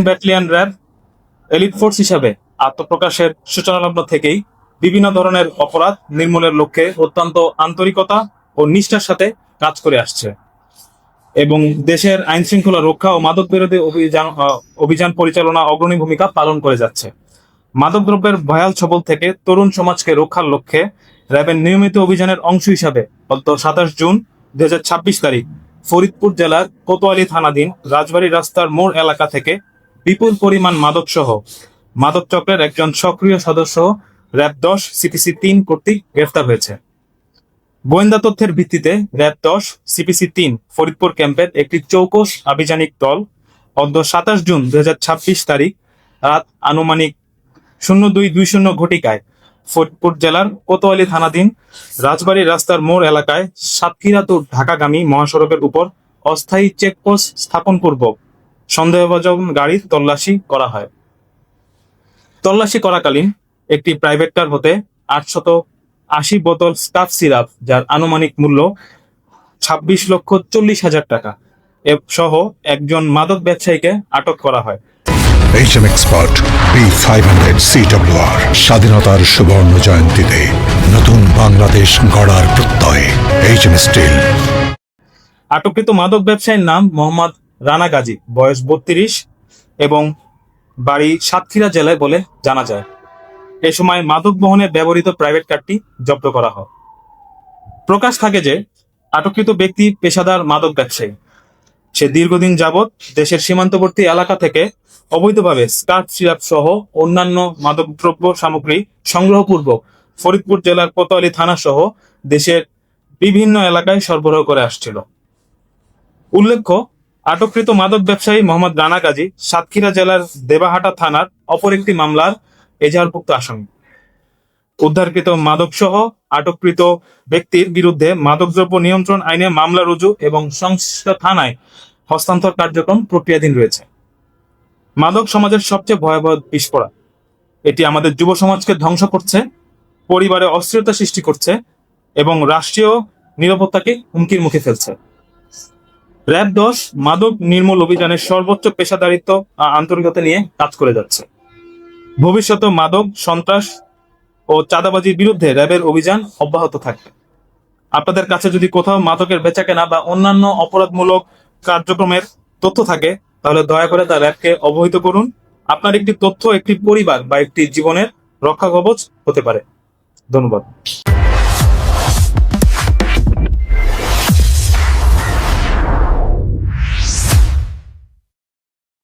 Battalion RAB elite force হিসাবে আত্মপ্রকাশের সূচনালগ্ন থেকেই বিভিন্ন ধরনের অপরাধ নির্মূলের লক্ষ্যে অত্যন্ত আন্তরিকতা ও নিষ্ঠার সাথে কাজ করে আসছে এবং দেশের আইন শৃঙ্খলা রক্ষা ও মাদক বিরোধী অভিযান পরিচালনা অগ্রণী ভূমিকা পালন করে যাচ্ছে। মাদকদ্রব্যের ভয়াল ছবল থেকে তরুণ সমাজকে রক্ষার লক্ষ্যে র্যাবের নিয়মিত অভিযানের অংশ হিসাবে গত 27 জুন 2026 তারিখ ফরিদপুর জেলার কোতোয়ালী থানাধীন রাজবাড়ী রাস্তার মোড় এলাকা থেকে বিপুল পরিমাণ মাদকসহ মাদক চক্রের একজন সক্রিয় সদস্য র্যাব 10 সিপিসি 3 কর্তৃক গ্রেফতার হয়েছে। গোয়েন্দা তথ্যের ভিত্তিতে র্যাব 10 সিপিসি 3 ফরিদপুর ক্যাম্পের একটি চৌকস আভিযানিক দল অদ্য 27 জুন 2026 তারিখ রাত আনুমানিক 0220 ঘটিকায় ফরিদপুর জেলার কোতোয়ালী থানাধীন রাজবাড়ী রাস্তার মোড় এলাকায় সাতক্ষীরা টু ঢাকাগামী মহাসড়কের উপর অস্থায়ী চেকপোস্ট স্থাপনপূর্বক সন্দেহভাজন গাড়ির তল্লাশি করা হয়। তল্লাশি করাকালীন একটি প্রাইভেট কার হতে 880 বোতল স্টাফ সিরাপ, যার আনুমানিক মূল্য 26,40,000 টাকা সহ একজন মাদক ব্যবসায়ীকে আটক করা হয়। HM Expert B500 CWR স্বাধীনতার সুবর্ণ জয়ন্তীতে নতুন বাংলাদেশ গড়ার প্রত্যয় HM স্টিল। আটককৃত মাদক ব্যবসায়ীর নাম মোহাম্মদ রানা গাজী, বয়স 32 এবং বাড়ি সাতক্ষীরা জেলায় বলে জানা যায়। এ সময় মাদক বহনে ব্যবহৃত প্রাইভেট কারটি জব্দ করা হয়। প্রকাশ থাকে যে আটককৃত ব্যক্তি পেশাদার মাদক ব্যবসায়ী। সে দীর্ঘদিন যাবৎ দেশের সীমান্তবর্তী এলাকা থেকে অবৈধভাবে স্টাফ সিরাপ সহ অন্যান্য মাদকদ্রব্য সামগ্রী সংগ্রহপূর্বক ফরিদপুর জেলার কোতোয়ালী থানা সহ দেশের বিভিন্ন এলাকায় সরবরাহ করে আসছিল। উল্লেখ্য, আটককৃত মাদক ব্যবসায়ী মোহাম্মদ রানা গাজী সাতক্ষীরা জেলার দেবাহাটা থানার অপর একটি মামলার এজাহারভুক্ত আসামি। উদ্ধারকৃত মাদক সহ আটককৃত ব্যক্তির বিরুদ্ধে মাদকদ্রব্য নিয়ন্ত্রণ আইনে মামলা রুজু এবং সংশ্লিষ্ট থানায় হস্তান্তর কার্যক্রম প্রক্রিয়াধীন রয়েছে। মাদক সমাজের সবচেয়ে ভয়াবহ বিস্ফোরা। এটি আমাদের যুব সমাজকে ধ্বংস করছে, পরিবারে অস্থিরতা সৃষ্টি করছে এবং রাষ্ট্রীয় নিরাপত্তাকে হুমকির মুখে ফেলছে। র্যাব 10 মাদক নির্মূল অভিযানের সর্বোচ্চ পেশাদারিত্ব আন্তরিকতা নিয়ে কাজ করে যাচ্ছে। ভবিষ্যতে মাদক, সন্ত্রাস ও চাঁদাবাজির বিরুদ্ধে র্যাবের অভিযান অব্যাহত থাকবে। আপনাদের কাছে যদি কোথাও মাদকের বেচাকেনা বা অন্যান্য অপরাধমূলক কার্যক্রমের তথ্য থাকে, তাহলে দয়া করে তা র্যাবকে অবহিত করুন। আপনার একটি তথ্য একটি পরিবার বা একটি জীবনের রক্ষা কবচ হতে পারে। ধন্যবাদ।